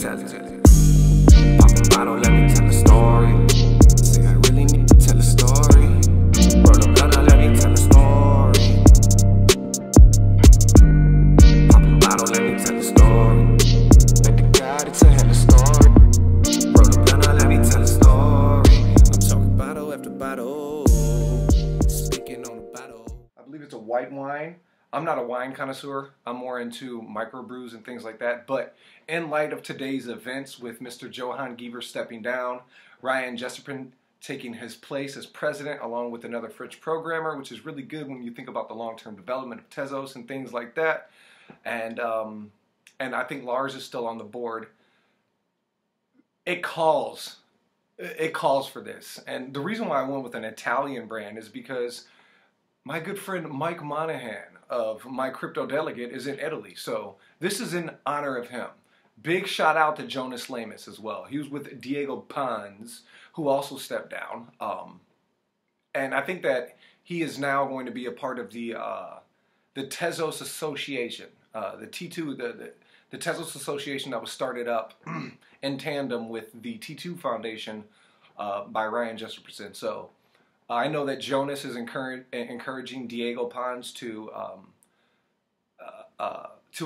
tell it. Pop a bottle, let me tell a story. Say I really need to tell a story. Roll a blunt, let me tell a story. Pop a bottle, let me tell a story. Let the God, it's a hella story. Roll a blunt, let me tell a story. I'm talking bottle after bottle. Speaking on the bottle. I believe it's a white wine. I'm not a wine connoisseur. I'm more into microbrews and things like that. But in light of today's events with Mr. Johann Gever stepping down, Ryan Jessup taking his place as president along with another French programmer, which is really good when you think about the long-term development of Tezos and things like that. And I think Lars is still on the board. It calls for this. And the reason why I went with an Italian brand is because my good friend Mike Monahan of My Crypto Delegate is in Italy, so this is in honor of him. Big shout out to Jonas Lamas as well. He was with Diego Pons, who also stepped down. And I think that he is now going to be a part of the Tezos Association, the T2, the Tezos Association that was started up in tandem with the T2 Foundation by Ryan Jessup. So I know that Jonas is encouraging Diego Pons to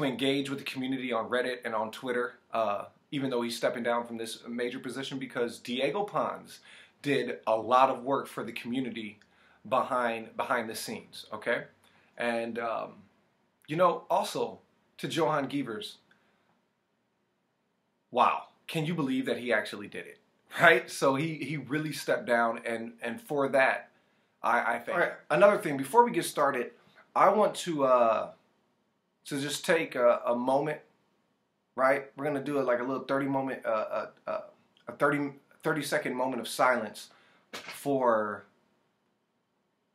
engage with the community on Reddit and on Twitter, even though he's stepping down from this major position, because Diego Pons did a lot of work for the community behind the scenes. Okay, and you know, also to Johann Gevers, wow, can you believe that he actually did it? Right? So he really stepped down, and for that, I think. All right, another thing, before we get started, I want to just take a moment, right? We're going to do it like a little 30-second moment of silence for,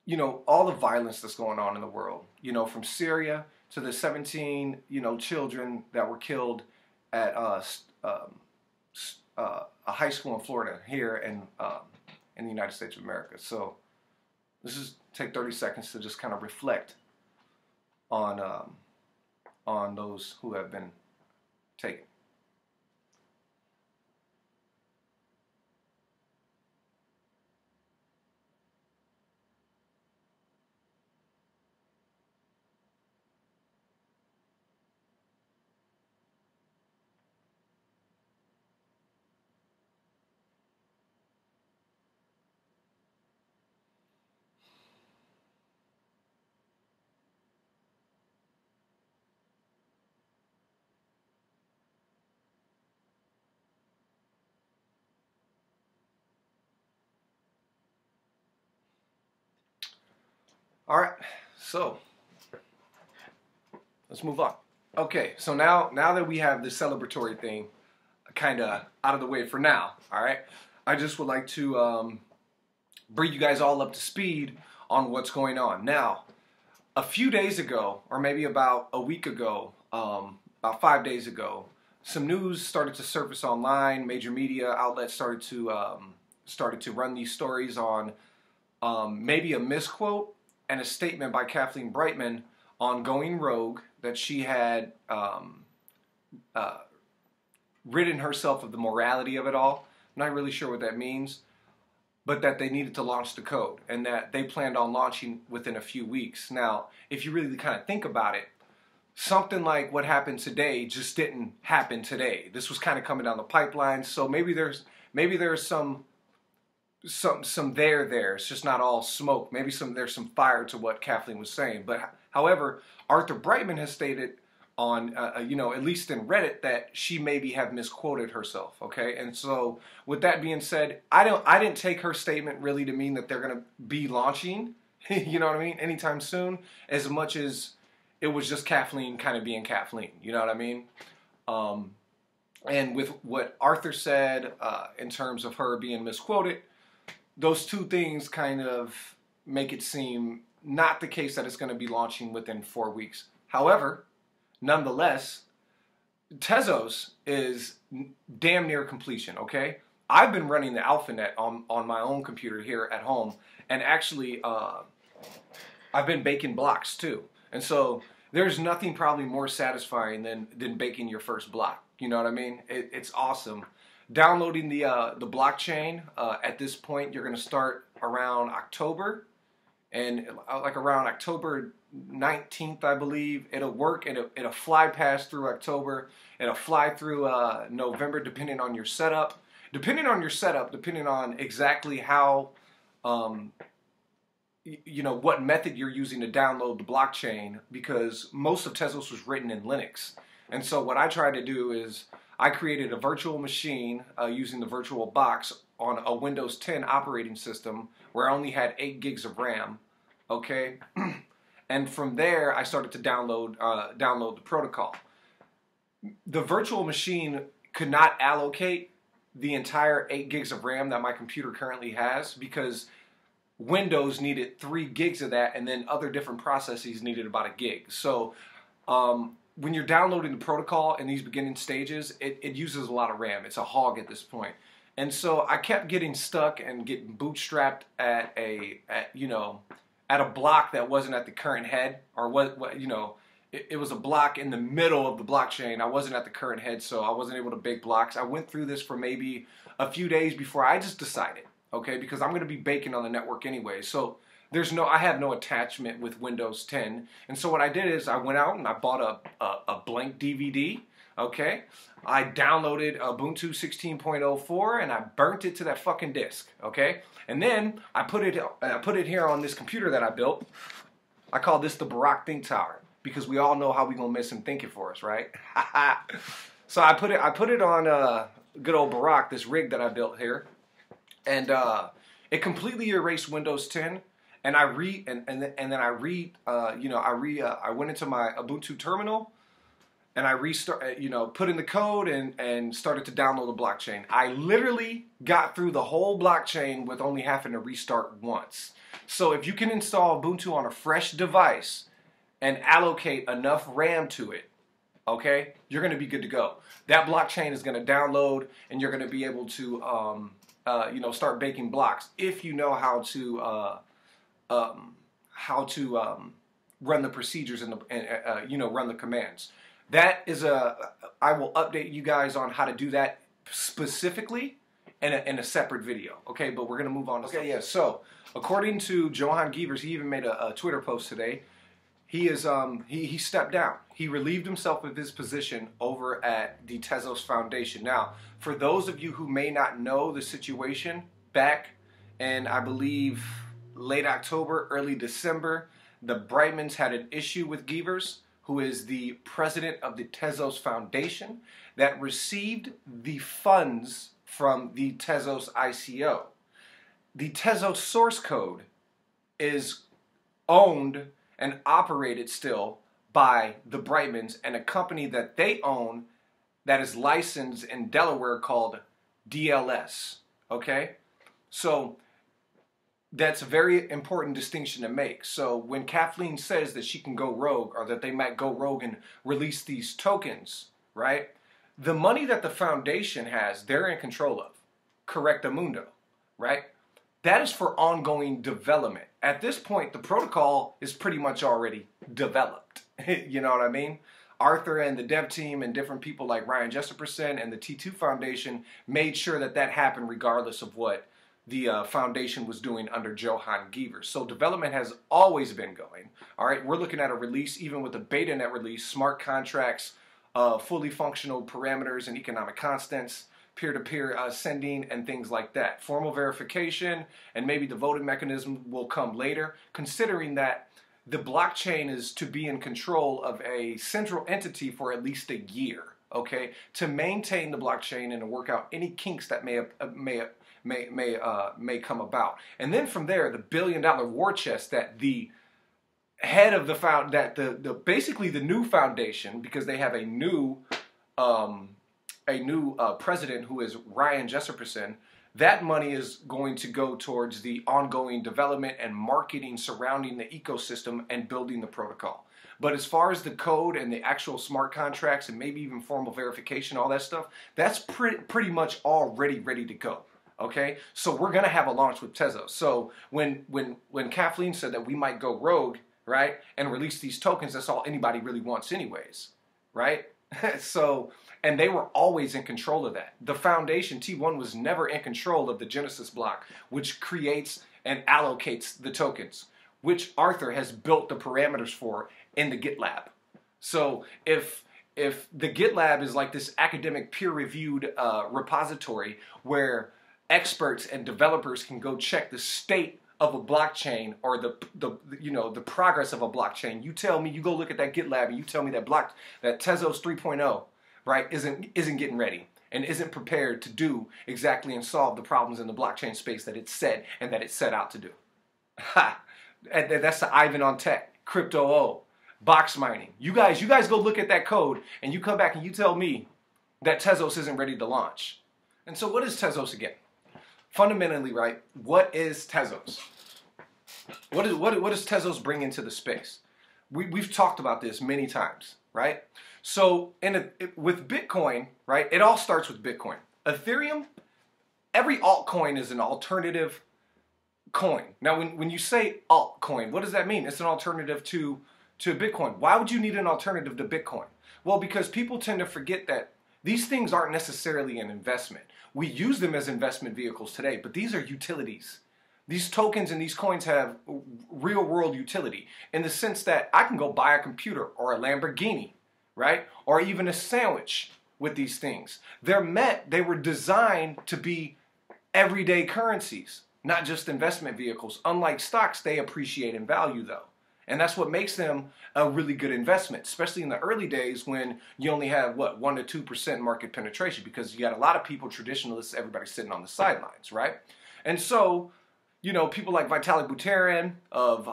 you know, all the violence that's going on in the world. You know, from Syria to the 17, you know, children that were killed at a high school in Florida here in the United States of America. So let's just take 30 seconds to just kind of reflect on those who have been taken. All right, so let's move on. Okay, so now that we have the celebratory thing kind of out of the way for now, all right, I just would like to bring you guys all up to speed on what's going on. Now, a few days ago, or maybe about a week ago, about 5 days ago, some news started to surface online. Major media outlets started to run these stories on maybe a misquote and a statement by Kathleen Brightman on going rogue, that she had ridden herself of the morality of it all. I'm not really sure what that means, but that they needed to launch the code and that they planned on launching within a few weeks. Now, if you really kind of think about it, something like what happened today just didn't happen today. This was kind of coming down the pipeline, so maybe there's some there. It's just not all smoke. Maybe there's some fire to what Kathleen was saying. But however, Arthur Brightman has stated on, you know, at least in Reddit, that she maybe have misquoted herself. Okay, and so with that being said, I didn't take her statement really to mean that they're gonna be launching, you know what I mean, anytime soon, as much as it was just Kathleen kind of being Kathleen. You know what I mean? And with what Arthur said in terms of her being misquoted, those two things kind of make it seem not the case that it's going to be launching within 4 weeks. However, nonetheless, Tezos is damn near completion, okay? I've been running the AlphaNet on my own computer here at home, and actually I've been baking blocks too. And so there's nothing probably more satisfying than baking your first block. You know what I mean? It's awesome. Downloading the blockchain, at this point, you're going to start around October. And like around October 19th, I believe, it'll work. It'll fly past through October. It'll fly through November, depending on your setup. Depending on exactly how, you know, what method you're using to download the blockchain, because most of Tezos was written in Linux. And so what I tried to do is I created a virtual machine using the virtual box on a Windows 10 operating system where I only had 8 gigs of RAM, okay? And from there, I started to download the protocol. The virtual machine could not allocate the entire 8 gigs of RAM that my computer currently has, because Windows needed 3 gigs of that, and then other different processes needed about a gig. So when you're downloading the protocol in these beginning stages, it uses a lot of RAM. It's a hog at this point. And so I kept getting stuck and getting bootstrapped at a block that wasn't at the current head, or it was a block in the middle of the blockchain. I wasn't at the current head, so I wasn't able to bake blocks. I went through this for maybe a few days before I just decided, okay, because I'm going to be baking on the network anyway. So I have no attachment with Windows 10. And so what I did is I went out and I bought a blank DVD, okay? I downloaded Ubuntu 16.04 and I burnt it to that fucking disk, okay? And then I put it here on this computer that I built. I call this the Barack Think Tower, because we all know how we gonna miss him thinking for us, right? So I put it on good old Barack, this rig that I built here, and it completely erased Windows 10. And I went into my Ubuntu terminal, and I put in the code and started to download the blockchain. I literally got through the whole blockchain with only having to restart once. So if you can install Ubuntu on a fresh device and allocate enough RAM to it, okay, you're going to be good to go. That blockchain is going to download, and you're going to be able to start baking blocks if you know how to run the procedures and run the commands. That is I will update you guys on how to do that specifically in a separate video. Okay, but we're gonna move on to something. Yeah. So according to Johan Gever, he even made a Twitter post today. He stepped down. He relieved himself of his position over at the Tezos Foundation. Now, for those of you who may not know the situation, back in, I believe, late October, early December, the Brightmans had an issue with Gevers, who is the president of the Tezos Foundation, that received the funds from the Tezos ICO. The Tezos source code is owned and operated still by the Brightmans and a company that they own that is licensed in Delaware called DLS. Okay? So that's a very important distinction to make. So when Kathleen says that she can go rogue, or that they might go rogue and release these tokens, right? The money that the foundation has, they're in control of. Correctamundo, right? That is for ongoing development. At this point, the protocol is pretty much already developed. You know what I mean? Arthur and the dev team and different people like Ryan Jesperson and the T2 Foundation made sure that that happened regardless of what the foundation was doing under Johan Gever. So development has always been going. All right, we're looking at a release, even with the beta net release, smart contracts, fully functional parameters and economic constants, peer-to-peer sending, and things like that. Formal verification and maybe the voting mechanism will come later, considering that the blockchain is to be in control of a central entity for at least a year, okay, to maintain the blockchain and to work out any kinks that may come about. And then from there, the $billion war chest that the head of the basically the new foundation, because they have a new president who is Ryan Jesperson, that money is going to go towards the ongoing development and marketing surrounding the ecosystem and building the protocol. But as far as the code and the actual smart contracts and maybe even formal verification, all that stuff, that's pretty much already ready to go. Okay, so we're gonna have a launch with Tezos. So when Kathleen said that we might go rogue, right? And release these tokens. That's all anybody really wants anyways, right? So, and they were always in control of that. The foundation, T1, was never in control of the Genesis block, which creates and allocates the tokens, which Arthur has built the parameters for in the GitLab. So if the GitLab is like this academic peer-reviewed repository where experts and developers can go check the state of a blockchain or the progress of a blockchain, you tell me, you go look at that GitLab and you tell me that Tezos 3.0, right, isn't getting ready and isn't prepared to do exactly and solve the problems in the blockchain space that it said and that it set out to do. Ha! And that's the Ivan on Tech, Crypto O, box mining. You guys go look at that code and you come back and you tell me that Tezos isn't ready to launch. And so what is Tezos again? Fundamentally, right, what is Tezos? What does Tezos bring into the space? We've talked about this many times, right? So with Bitcoin, right, it all starts with Bitcoin. Ethereum, every altcoin is an alternative coin. Now, when you say altcoin, what does that mean? It's an alternative to Bitcoin. Why would you need an alternative to Bitcoin? Well, because people tend to forget that these things aren't necessarily an investment. We use them as investment vehicles today, but these are utilities. These tokens and these coins have real world utility in the sense that I can go buy a computer or a Lamborghini, right? Or even a sandwich with these things. They were designed to be everyday currencies, not just investment vehicles. Unlike stocks, they appreciate in value though. And that's what makes them a really good investment, especially in the early days when you only have, 1% to 2% market penetration, because you got a lot of people, traditionalists, everybody sitting on the sidelines, right? And so, people like Vitalik Buterin of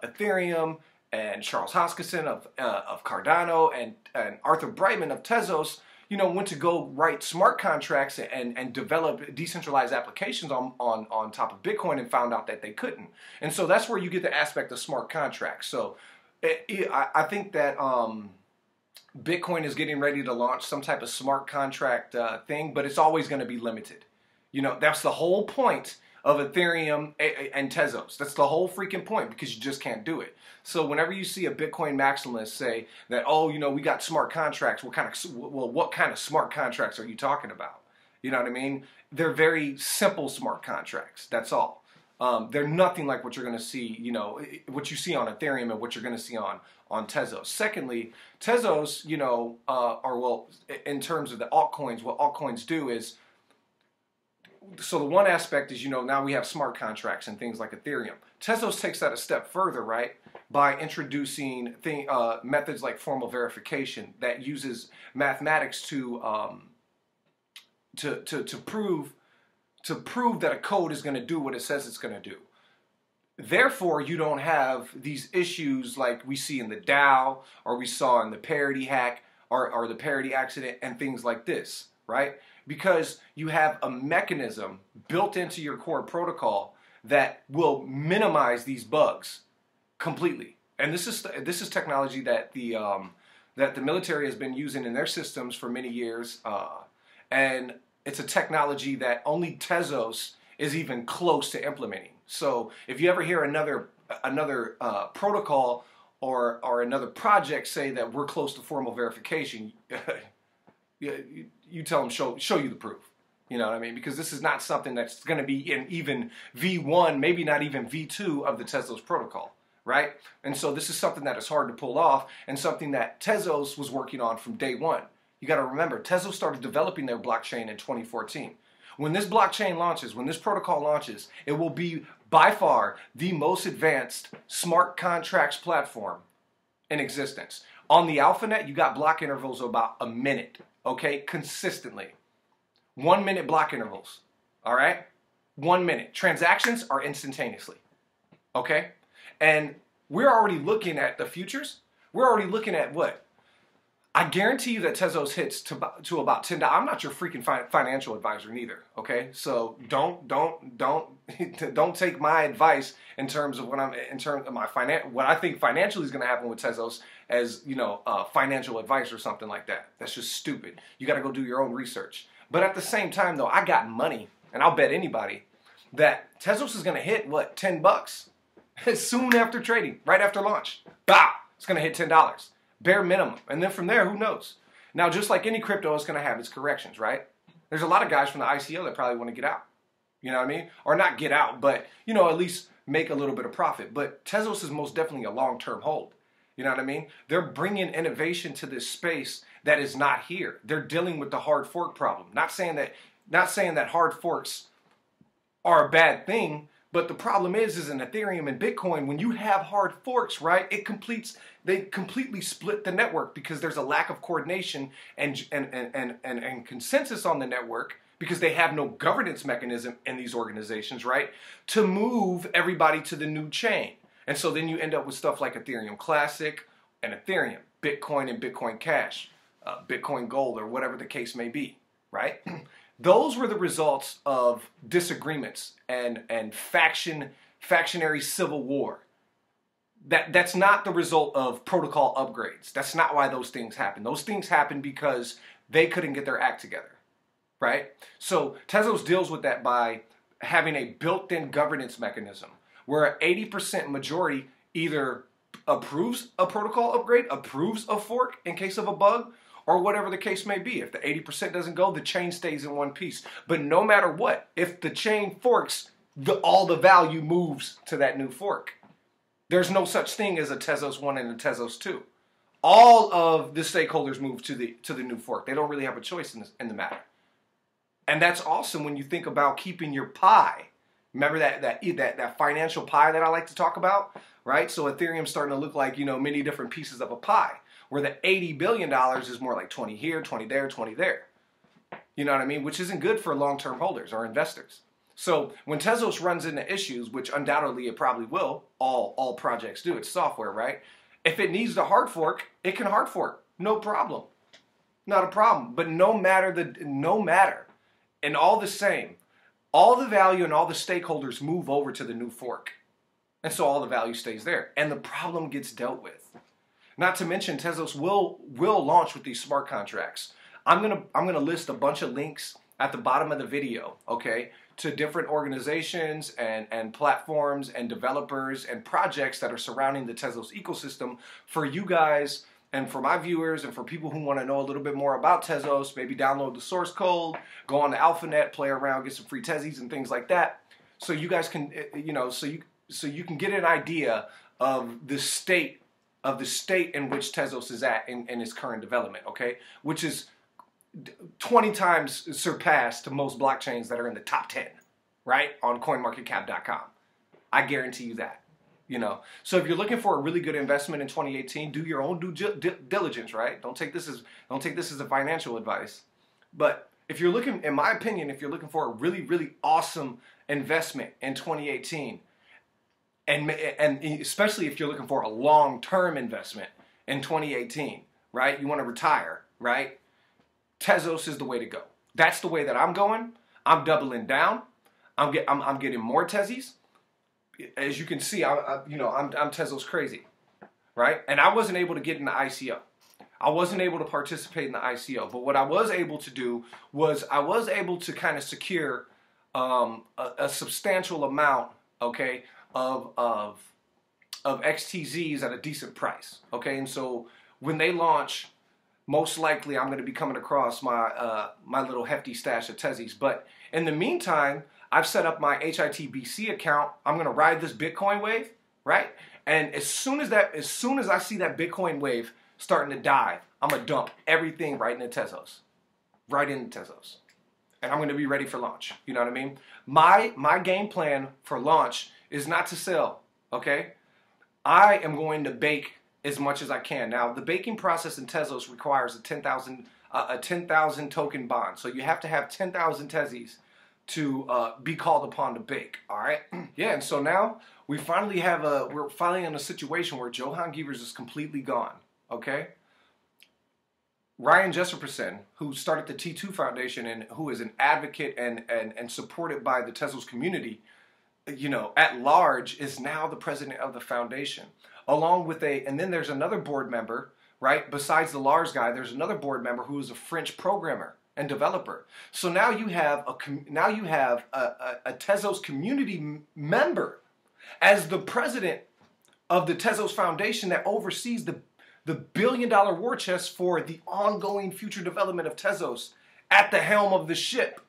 Ethereum and Charles Hoskinson of Cardano and Arthur Brightman of Tezos, went to go write smart contracts and develop decentralized applications on top of Bitcoin and found out that they couldn't. And so that's where you get the aspect of smart contracts. So I think that Bitcoin is getting ready to launch some type of smart contract thing, but it's always going to be limited. That's the whole point of Ethereum and Tezos. That's the whole freaking point, because you just can't do it. So whenever you see a Bitcoin maximalist say that, we got smart contracts, what kind of smart contracts are you talking about? You know what I mean? They're very simple smart contracts. That's all. They're nothing like what you're going to see, what you see on Ethereum and what you're going to see on Tezos. Secondly, Tezos, in terms of the altcoins, what altcoins do is, so the one aspect is, now we have smart contracts and things like Ethereum. Tezos takes that a step further, right? By introducing methods like formal verification that uses mathematics to prove that a code is going to do what it says it's going to do. Therefore, you don't have these issues like we see in the DAO or we saw in the parity hack or the parity accident and things like this, right? Because you have a mechanism built into your core protocol that will minimize these bugs completely. And this is technology that the military has been using in their systems for many years, and it's a technology that only Tezos is even close to implementing. So if you ever hear another protocol or another project say that we're close to formal verification, you tell them show you the proof. You know what I mean? Because this is not something that's going to be in even V1, maybe not even V2 of the Tezos protocol, right? And so this is something that is hard to pull off and something that Tezos was working on from day one. You got to remember, Tezos started developing their blockchain in 2014. When this blockchain launches, when this protocol launches, it will be by far the most advanced smart contracts platform in existence. On the AlphaNet, you got block intervals of about a minute, okay, consistently. 1 minute block intervals, all right? 1 minute. Transactions are instantaneously, okay? And we're already looking at the futures. We're already looking at what? I guarantee you that Tezos hits to about $10. I'm not your freaking financial advisor neither, okay? So don't take my advice in terms of what I think financially is going to happen with Tezos as, financial advice or something like that. That's just stupid. You got to go do your own research. But at the same time, though, I got money, and I'll bet anybody that Tezos is going to hit, what, $10? Soon after trading, right after launch. Bah! It's going to hit $10. Bare minimum. And then from there, who knows? Now, just like any crypto, it's going to have its corrections, right? There's a lot of guys from the ICO that probably want to get out. You know what I mean? Or not get out, but, you know, at least make a little bit of profit. But Tezos is most definitely a long-term hold. You know what I mean? They're bringing innovation to this space that is not here. They're dealing with the hard fork problem. Not saying that hard forks are a bad thing, but the problem is in Ethereum and Bitcoin, when you have hard forks, right, they completely split the network because there's a lack of coordination and consensus on the network because they have no governance mechanism in these organizations, right, to move everybody to the new chain. And so then you end up with stuff like Ethereum Classic and Ethereum, Bitcoin and Bitcoin Cash, Bitcoin Gold, or whatever the case may be, right? Those were the results of disagreements and factionary civil war. That's not the result of protocol upgrades. That's not why those things happen. Those things happen because they couldn't get their act together, right? So Tezos deals with that by having a built-in governance mechanism where an 80% majority either approves a protocol upgrade, approves a fork in case of a bug, or whatever the case may be. If the 80% doesn't go, the chain stays in one piece. But no matter what, if the chain forks, all the value moves to that new fork. There's no such thing as a Tezos 1 and a Tezos 2. All of the stakeholders move to the new fork. They don't really have a choice in the matter. And that's awesome when you think about keeping your pie. Remember that financial pie that I like to talk about, right? So Ethereum's starting to look like, you know, many different pieces of a pie, where the $80 billion is more like 20 here, 20 there, 20 there. You know what I mean? Which isn't good for long-term holders or investors. So when Tezos runs into issues, which undoubtedly it probably will, all projects do, it's software, right? If it needs to hard fork, it can hard fork. No problem. Not a problem. But no matter, and all the same, all the value and all the stakeholders move over to the new fork. And so all the value stays there. And the problem gets dealt with. Not to mention Tezos will launch with these smart contracts. I'm gonna list a bunch of links at the bottom of the video, okay, to different organizations and platforms and developers and projects that are surrounding the Tezos ecosystem for you guys and for my viewers and for people who want to know a little bit more about Tezos. Maybe download the source code, go on the AlphaNet, play around, get some free Tezzies and things like that, so you guys can, you know, so you can get an idea of the state in which Tezos is at in its current development, okay? Which is 20 times surpassed to most blockchains that are in the top 10, right? On coinmarketcap.com. I guarantee you that, you know? So if you're looking for a really good investment in 2018, do your own due diligence, right? Don't take this as a financial advice. But if you're looking, in my opinion, if you're looking for a really, really awesome investment in 2018, and especially if you're looking for a long-term investment in 2018, right? You want to retire, right? Tezos is the way to go. That's the way that I'm going. I'm doubling down. I'm getting more Tezzies. As you can see, I'm Tezos crazy, right? And I wasn't able to get in the ICO. I wasn't able to participate in the ICO. But what I was able to do was I was able to kind of secure a substantial amount, okay, of XTZs at a decent price, okay? And so when they launch, most likely I'm going to be coming across my my little hefty stash of Tezzies. But in the meantime, I've set up my HITBC account. I'm going to ride this Bitcoin wave, right? And as soon as I see that Bitcoin wave starting to dive, I'm going to dump everything right into Tezos. Right into Tezos. And I'm going to be ready for launch. You know what I mean? My game plan for launch is not to sell, okay? I am going to bake as much as I can. Now, the baking process in Tezos requires a 10,000 token bond. So you have to have 10,000 Tezzies to be called upon to bake, all right? Yeah, and so now we're finally in a situation where Johan Gevers is completely gone, okay? Ryan Jesperson, who started the T2 Foundation and who is an advocate and supported by the Tezos community, you know, at large, is now the president of the foundation. Along with and then there's another board member, right? Besides the Lars guy, there's another board member who is a French programmer and developer. So now you have a Tezos community member As the president of the Tezos Foundation that oversees the billion-dollar war chest for the ongoing future development of Tezos at the helm of the ship.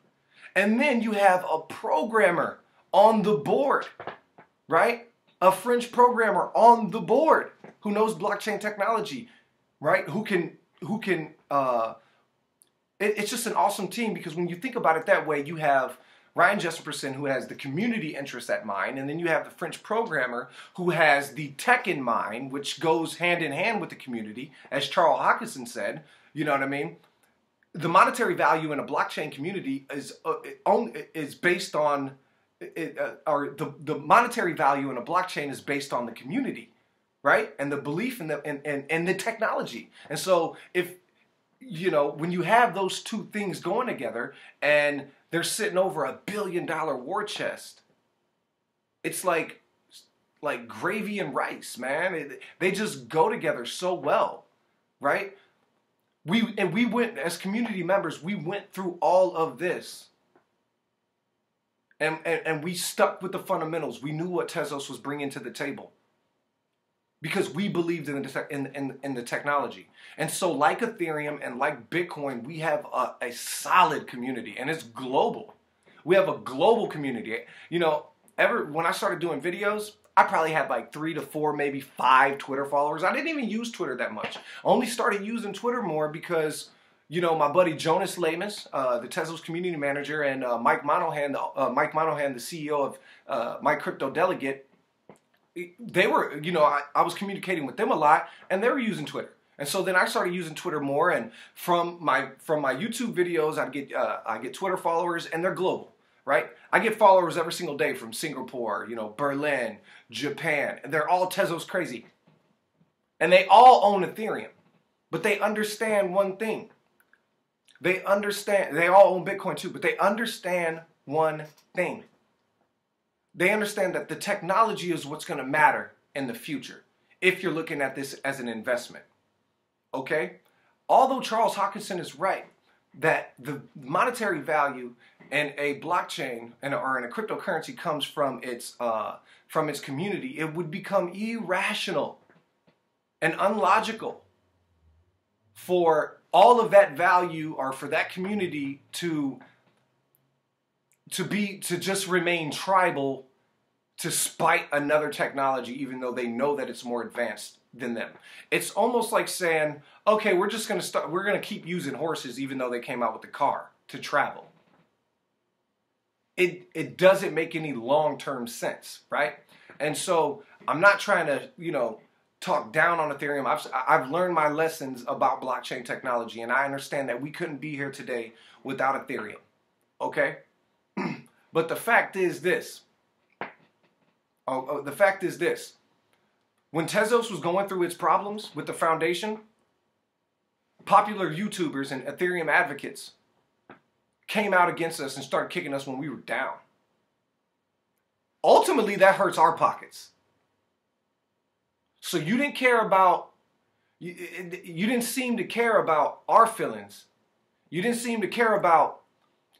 And then you have a programmer on the board, right? A French programmer on the board who knows blockchain technology, right? It's just an awesome team, because when you think about it that way, you have Ryan Jesperson, who has the community interest at mind, and then you have the French programmer who has the tech in mind, which goes hand in hand with the community, as Charles Hoskinson said. You know what I mean? The monetary value in a blockchain community is based on, the monetary value in a blockchain is based on the community, right? And the belief in the technology. And so if, you know, when you have those two things going together and they're sitting over $1 billion war chest, it's like gravy and rice, man. They just go together so well, right? We went, as community members, we went through all of this. And we stuck with the fundamentals. We knew what Tezos was bringing to the table, because we believed in the technology. And so like Ethereum and like Bitcoin, we have a solid community, and it's global. We have a global community. You know, when I started doing videos, I probably had like 3 to 4, maybe 5 Twitter followers. I didn't even use Twitter that much. I only started using Twitter more because, you know, my buddy Jonas Lamus, the Tezos community manager, and Mike Monahan, the CEO of My Crypto Delegate, they were, you know, I was communicating with them a lot, and they were using Twitter. And so then I started using Twitter more, and from my YouTube videos, I get Twitter followers, and they're global, right? I get followers every single day from Singapore, you know, Berlin, Japan, and they're all Tezos crazy. And they all own Ethereum, but they understand one thing. They all own Bitcoin too, but they understand one thing. They understand that the technology is what's going to matter in the future if you're looking at this as an investment. Okay? Although Charles Hoskinson is right that the monetary value in a blockchain or in a cryptocurrency comes from its community, it would become irrational and unlogical for all of that value, or for that community to just remain tribal to spite another technology, even though they know that it's more advanced than them. It's almost like saying, okay, we're going to keep using horses even though they came out with the car to travel. It doesn't make any long-term sense, right? And so I'm not trying to, you know, talk down on Ethereum. I've learned my lessons about blockchain technology, and I understand that we couldn't be here today without Ethereum. Okay? But the fact is this. The fact is this. When Tezos was going through its problems with the foundation, popular YouTubers and Ethereum advocates came out against us and started kicking us when we were down. Ultimately, that hurts our pockets. So you didn't care about, you didn't seem to care about our feelings. You didn't seem to care about,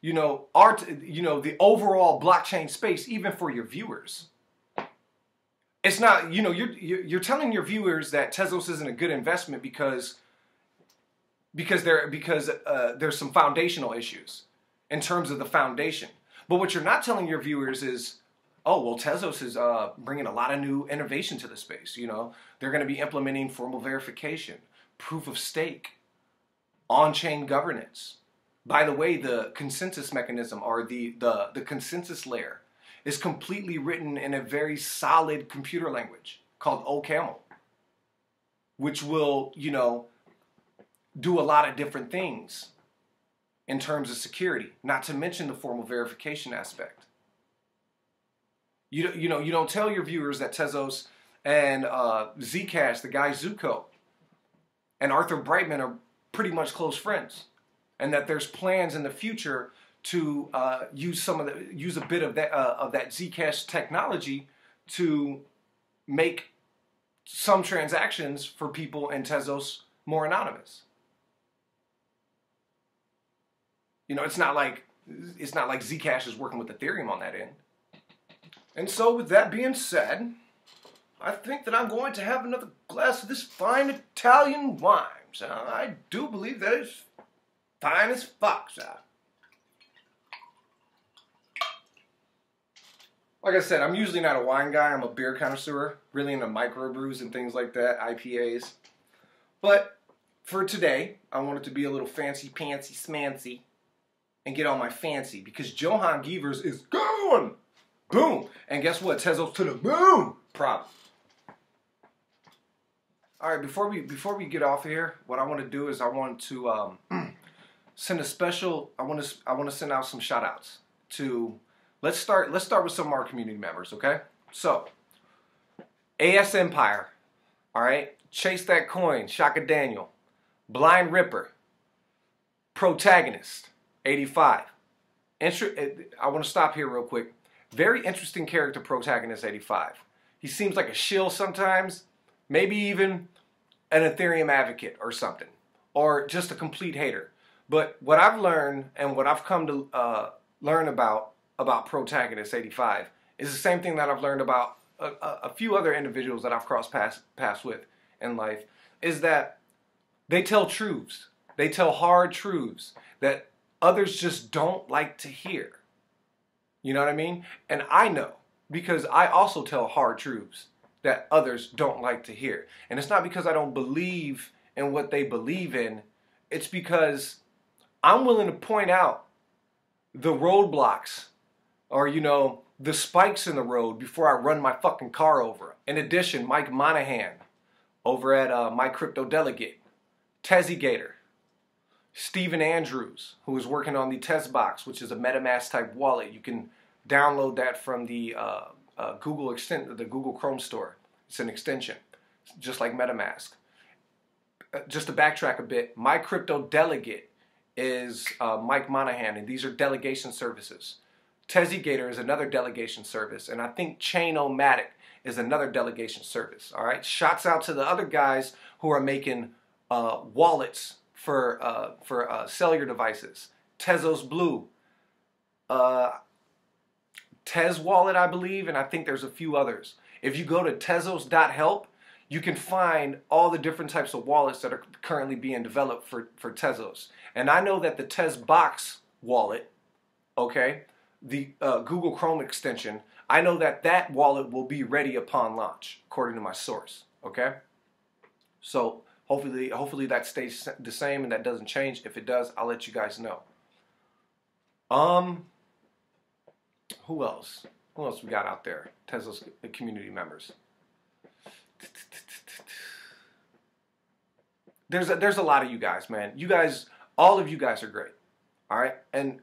you know, the overall blockchain space, even for your viewers. It's not, you know, you're telling your viewers that Tezos isn't a good investment because there's some foundational issues in terms of the foundation. But what you're not telling your viewers is, oh, well, Tezos is bringing a lot of new innovation to the space. You know, they're going to be implementing formal verification, proof of stake, on-chain governance. By the way, the consensus mechanism, or the consensus layer, is completely written in a very solid computer language called OCaml, which will, you know, do a lot of different things in terms of security, not to mention the formal verification aspect. You don't tell your viewers that Tezos and Zcash, the guy Zuko, and Arthur Brightman are pretty much close friends, and that there's plans in the future to use a bit of that Zcash technology to make some transactions for people in Tezos more anonymous. You know, it's not like Zcash is working with Ethereum on that end. And so with that being said, I think that I'm going to have another glass of this fine Italian wine. So I do believe that it's fine as fuck, so. Like I said, I'm usually not a wine guy. I'm a beer connoisseur, really into microbrews and things like that, IPAs. But for today, I want it to be a little fancy-pantsy smancy and get all my fancy because Johann Gevers is going! Boom! And guess what? Tezos to the moon! Problem. All right, before we get off of here, what I want to do is I want to send a special. I want to send out some shout outs to. Let's start with some of our community members, okay? So, AS Empire, all right? Chase That Coin, Shaka Daniel, Blind Ripper, Protagonist, 85. I want to stop here real quick. Very interesting character, Protagonist, 85. He seems like a shill sometimes, maybe even an Ethereum advocate or something, or just a complete hater. But what I've learned and what I've come to learn about Protagonist 85 is the same thing that I've learned about a few other individuals that I've crossed paths with in life, is that they tell truths. They tell hard truths that others just don't like to hear. You know what I mean? And I know, because I also tell hard truths that others don't like to hear. And it's not because I don't believe in what they believe in. It's because I'm willing to point out the roadblocks or, you know, the spikes in the road before I run my fucking car over. In addition, Mike Monahan over at My Crypto Delegate, Gator, Stephen Andrews, who is working on the Tezbox, which is a MetaMask type wallet. You can download that from the Google Chrome store. It's an extension, just like MetaMask. Just to backtrack a bit, My Crypto Delegate is Mike Monahan, and these are delegation services. Gator is another delegation service, and I think Chain-O-Matic is another delegation service. All right, shouts out to the other guys who are making wallets for cellular devices. Tezos Blue, Tez Wallet, I believe, and I think there's a few others. If you go to Tezos.help, you can find all the different types of wallets that are currently being developed for Tezos. And I know that the Tezbox wallet, okay, the Google Chrome extension, I know that that wallet will be ready upon launch, according to my source, okay? So hopefully that stays the same and that doesn't change. If it does, I'll let you guys know. Who else? Who else we got out there? Tezos community members. There's a lot of you guys, man. You guys, all of you guys are great. All right, and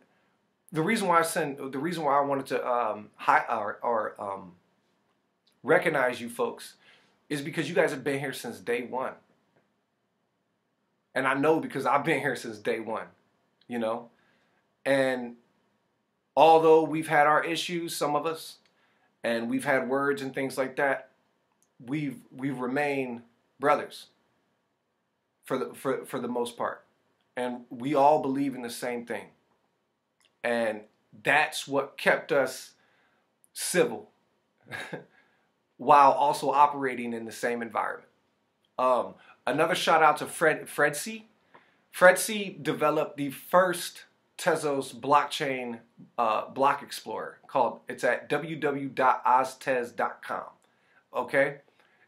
the reason why I wanted to recognize you folks is because you guys have been here since day one. And I know because I've been here since day one, you know. And although we've had our issues, some of us, and we've had words and things like that, we've remained brothers for the most part. And we all believe in the same thing. And that's what kept us civil while also operating in the same environment. Another shout out to Fredcy. Fredcy developed the first Tezos blockchain block explorer it's at www.oustez.com. Okay,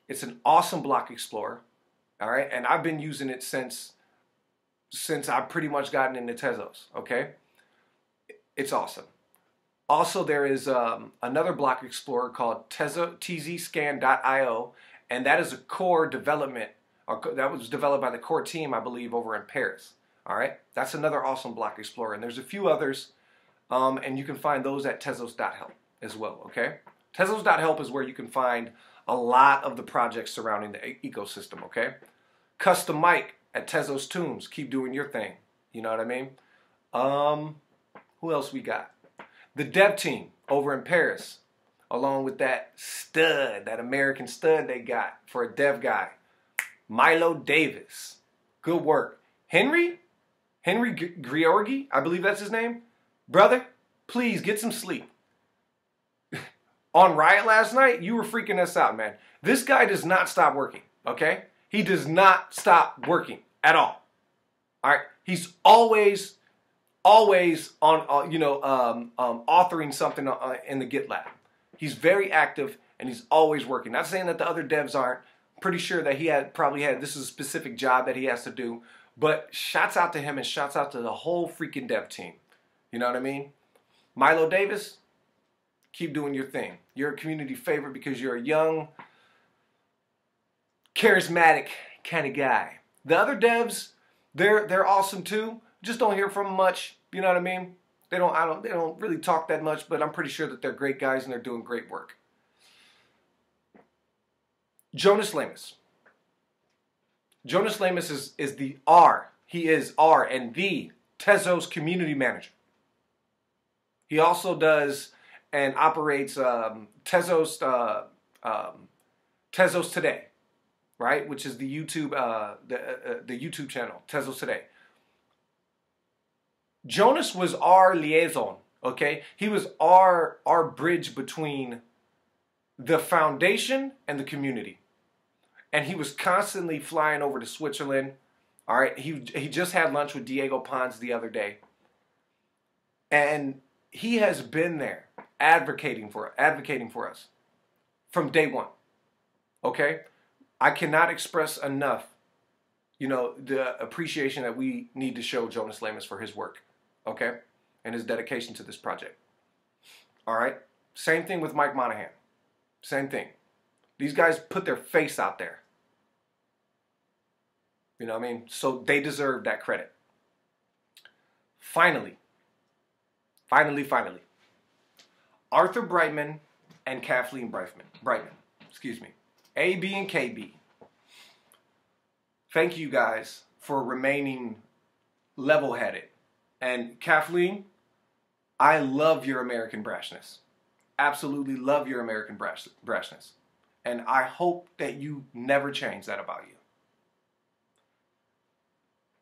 it's an awesome block explorer. All right, and I've been using it since I've pretty much gotten into Tezos. Okay, it's awesome. Also, there is another block explorer called tzscan.io, and that is a core development. That was developed by the core team, I believe, over in Paris. All right, that's another awesome block explorer, and there's a few others, and you can find those at Tezos.help as well. Okay, Tezos.help is where you can find a lot of the projects surrounding the ecosystem. Okay, Custom Mic at Tezos Tunes, keep doing your thing. You know what I mean? Who else we got? The dev team over in Paris, along with that stud, that American stud they got for a dev guy, Milo Davis. Good work. Henry Griorgi, I believe that's his name. Brother, please get some sleep. on Riot last night, you were freaking us out, man. This guy does not stop working, okay? He does not stop working at all. All right? He's always on, authoring something in the GitLab. He's very active, and he's always working. Not saying that the other devs aren't. Pretty sure that he probably had, this is a specific job that he has to do. But shouts out to him and shouts out to the whole freaking dev team. You know what I mean? Milo Davis, keep doing your thing. You're a community favorite because you're a young, charismatic kind of guy. The other devs, they're awesome too. Just don't hear from them much. You know what I mean? They don't really talk that much, but I'm pretty sure that they're great guys and they're doing great work. Jonas Lamas. Jonas Lamas is the R. He is R and the Tezos community manager. He also does and operates Tezos Tezos Today, right? Which is the YouTube the YouTube channel Tezos Today. Jonas was our liaison, okay? He was our bridge between the foundation and the community. And he was constantly flying over to Switzerland. All right, he just had lunch with Diego Pons the other day. And he has been there advocating for us from day one. Okay? I cannot express enough, the appreciation that we need to show Jonas Lamas for his work. Okay? And his dedication to this project. All right? Same thing with Mike Monahan. Same thing. These guys put their face out there. You know what I mean? So they deserve that credit. Finally. Arthur Brightman and Kathleen Brightman. Excuse me. AB and KB. Thank you guys for remaining level-headed. And Kathleen, I love your American brashness. Absolutely love your American brashness. And I hope that you never change that about you.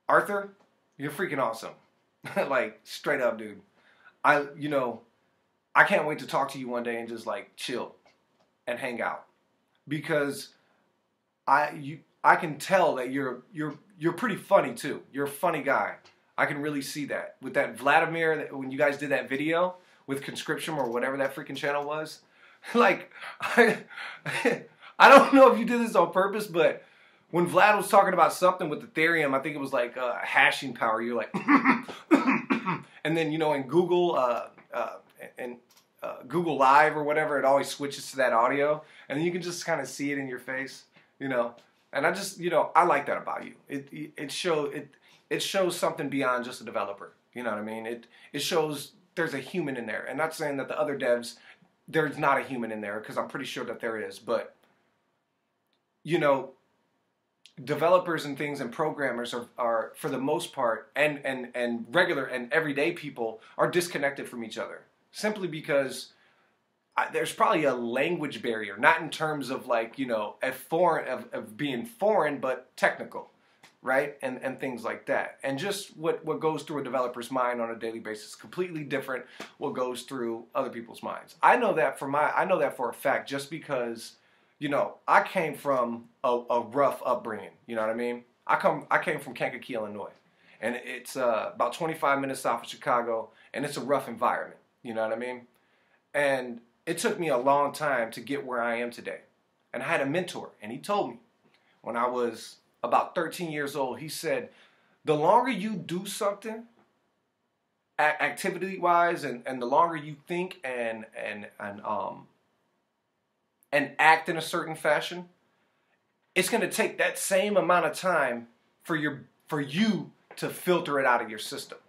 Arthur, you're freaking awesome. Like, straight up, dude. I can't wait to talk to you one day and just like chill and hang out. Because I can tell that you're pretty funny too. You're a funny guy. I can really see that. With that Vladimir, when you guys did that video with Conscription or whatever that freaking channel was, like, I don't know if you did this on purpose, but when Vlad was talking about something with Ethereum, I think it was like hashing power, you're like, and then, in Google, Google Live or whatever, it always switches to that audio, and you can just kind of see it in your face, and I just, I like that about you. It shows something beyond just a developer, you know what I mean? It shows there's a human in there, and not saying that the other devs, there's not a human in there, because I'm pretty sure that there is, but, developers and things and programmers are for the most part, and regular and everyday people are disconnected from each other. Simply because there's probably a language barrier, not in terms of like, of being foreign, but technical, right? And things like that. And just what goes through a developer's mind on a daily basis, completely different what goes through other people's minds. I know that for a fact, just because, I came from a rough upbringing, you know what I mean? I came from Kankakee, Illinois, and it's about 25 minutes south of Chicago, and it's a rough environment, you know what I mean? And it took me a long time to get where I am today. And I had a mentor, and he told me when I was about 13 years old, he said, the longer you do something, activity-wise, and the longer you think and act in a certain fashion, it's going to take that same amount of time for you to filter it out of your system.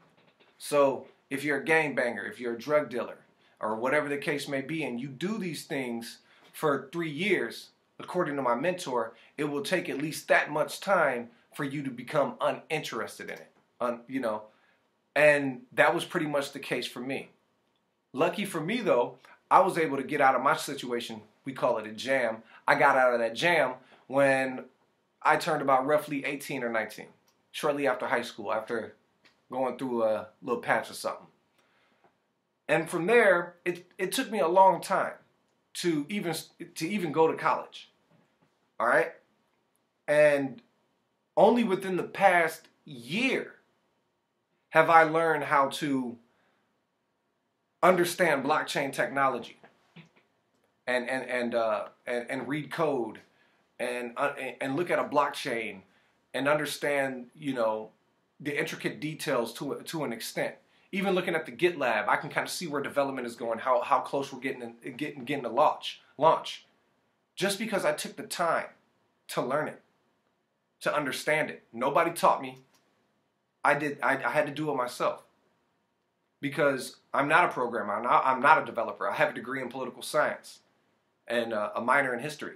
So if you're a gangbanger, if you're a drug dealer, or whatever the case may be, and you do these things for 3 years, according to my mentor, it will take at least that much time for you to become uninterested in it. And that was pretty much the case for me. Lucky for me, though, I was able to get out of my situation. We call it a jam. I got out of that jam when I turned about roughly 18 or 19, shortly after high school, after going through a little patch or something. And from there, it took me a long time to even go to college. All right? And only within the past year have I learned how to understand blockchain technology and read code and look at a blockchain and understand, you know, the intricate details to an extent. Even looking at the GitLab, I can kind of see where development is going, how close we're getting to launch. Just because I took the time to learn it, to understand it. Nobody taught me. I had to do it myself. Because I'm not a programmer, I'm not a developer. I have a degree in political science and a minor in history.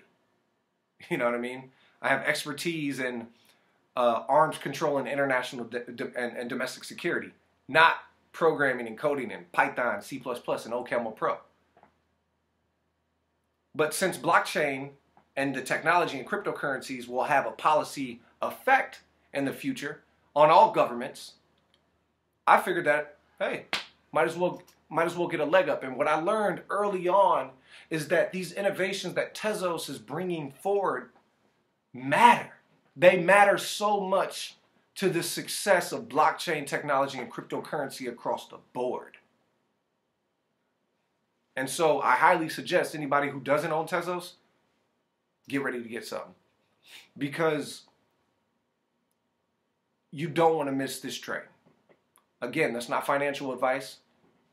You know what I mean? I have expertise in arms control and international and domestic security, not programming and coding in Python, C++, and OCaml Pro. But since blockchain and the technology and cryptocurrencies will have a policy effect in the future on all governments, I figured that, hey, might as well get a leg up. And what I learned early on is that these innovations that Tezos is bringing forward matter. They matter so much to the success of blockchain technology and cryptocurrency across the board. And so I highly suggest anybody who doesn't own Tezos, get ready to get something. Because you don't want to miss this train. Again, that's not financial advice.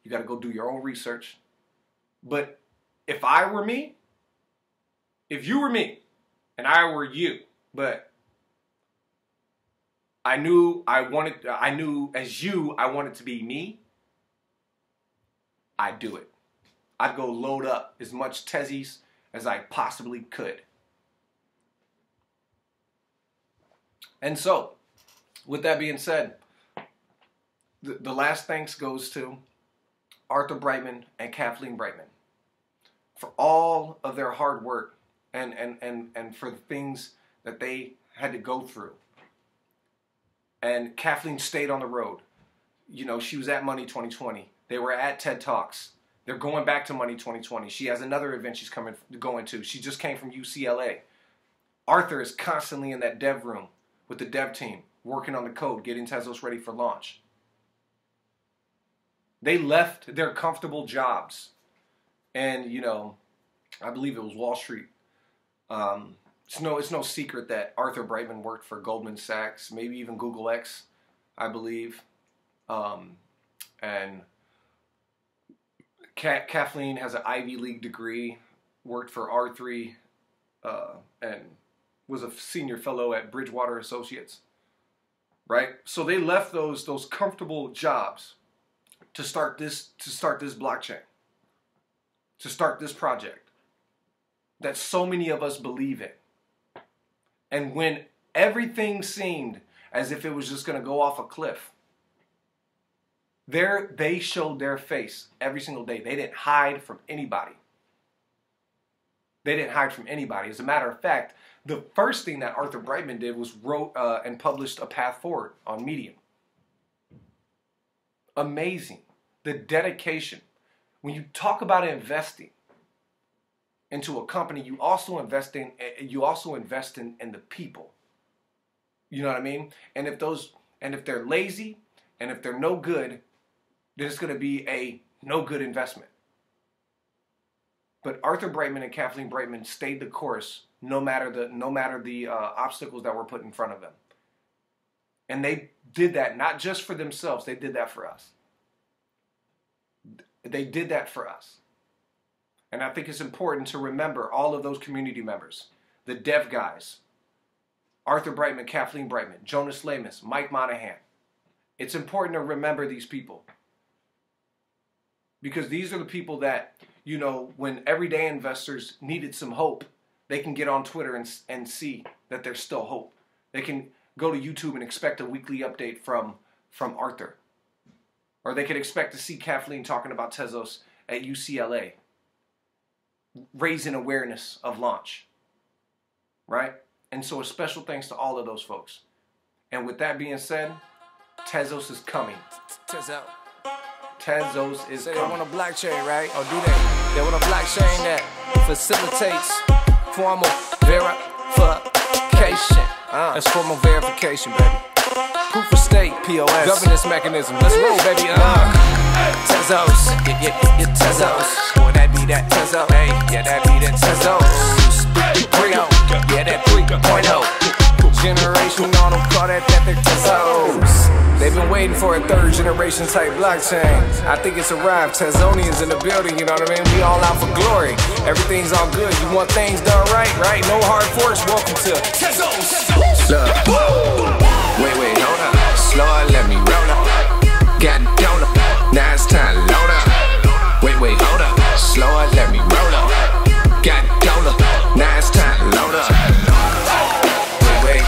You got to go do your own research. But if I were me, if you were me, and I were you, but I knew as you, I wanted to be me, I'd do it. I'd go load up as much Tezos as I possibly could. And so, with that being said, the last thanks goes to Arthur Brightman and Kathleen Brightman for all of their hard work and for the things that they had to go through. And Kathleen stayed on the road. You know, she was at Money 2020. They were at TED Talks. They're going back to Money 2020. She has another event she's going to. She just came from UCLA. Arthur is constantly in that dev room with the dev team, working on the code, getting Tezos ready for launch. They left their comfortable jobs. And, you know, I believe it was Wall Street. It's no secret that Arthur Brightman worked for Goldman Sachs, maybe even Google X, I believe. And Kathleen has an Ivy League degree, worked for R3, and was a senior fellow at Bridgewater Associates. Right? So they left those comfortable jobs to start this blockchain, to start this project that so many of us believe in. And when everything seemed as if it was just going to go off a cliff, they showed their face every single day. They didn't hide from anybody. They didn't hide from anybody. As a matter of fact, the first thing that Arthur Brightman did was wrote and published a path forward on Medium. Amazing. The dedication. When you talk about investing into a company, you also invest in the people. You know what I mean? And if they're lazy and if they're no good, then it's going to be a no good investment. But Arthur Brightman and Kathleen Brightman stayed the course no matter the obstacles that were put in front of them. And they did that not just for themselves, they did that for us. They did that for us. And I think it's important to remember all of those community members, the dev guys, Arthur Brightman, Kathleen Brightman, Jonas Lamus, Mike Monahan. It's important to remember these people. Because these are the people that, you know, when everyday investors needed some hope, they can get on Twitter and see that there's still hope. They can go to YouTube and expect a weekly update from Arthur. Or they could expect to see Kathleen talking about Tezos at UCLA, raising awareness of launch. Right? And so a special thanks to all of those folks. And with that being said, Tezos is coming. Tez out. Tezos is Say they coming. want a blockchain, right? Or do they? They want a blockchain that facilitates formal verification. That's formal verification, baby. Proof of stake, POS. Governance mechanism. Let's roll, baby. Tezos, yeah, Tezos. Boy, that be that Tezos. Hey, yeah, that be that Tezos. 3.0, yeah, that 3.0. Generation on them, call that their Tezos. They've been waiting for a third generation type blockchain. I think it's arrived. Tezonians in the building, you know what I mean? We all out for glory. Everything's all good. You want things done right, right? No hard forks. Welcome to Tezos. Look. Wait, hold up. Slower, let me roll up. Got donut. Now it's time to load up. Wait, hold up. Slower, let me roll up. Got donut. Now it's time to load up. Wait.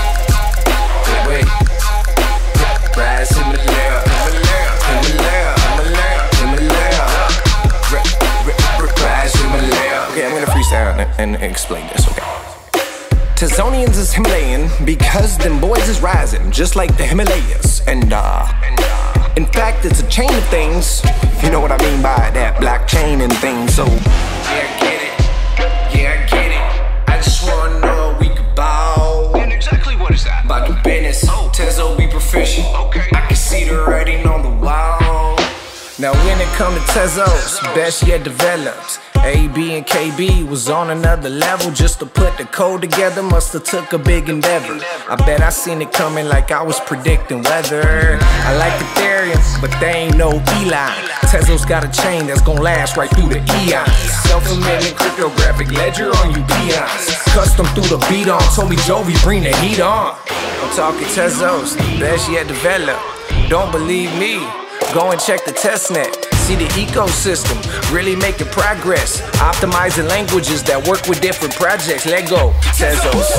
Rise Himalaya. Rise Himalaya. Okay, I'm gonna freestyle and explain this, okay? Tezonians is Himalayan because them boys is rising, just like the Himalayas. And in fact, it's a chain of things. You know what I mean by that blockchain and things. So Yeah, I get it. I just wanna know we could ball. And exactly what is that? About the business, Tezo be proficient. Okay. I can see the writing on the wall. now when it come to Tezos, best yet developed. A, B, and KB was on another level. Just to put the code together must have took a big endeavor. I bet I seen it coming like I was predicting weather. I like Ethereum, but they ain't no Elon. Tezos got a chain that's gonna last right through the eons. Self-amending cryptographic ledger on you peons. Custom through the beat on, told me Jovi bring the heat on. I'm talking Tezos, best yet developed. Don't believe me? Go and check the testnet. See the ecosystem, really making progress. Optimizing languages that work with different projects. Let go, Tezos.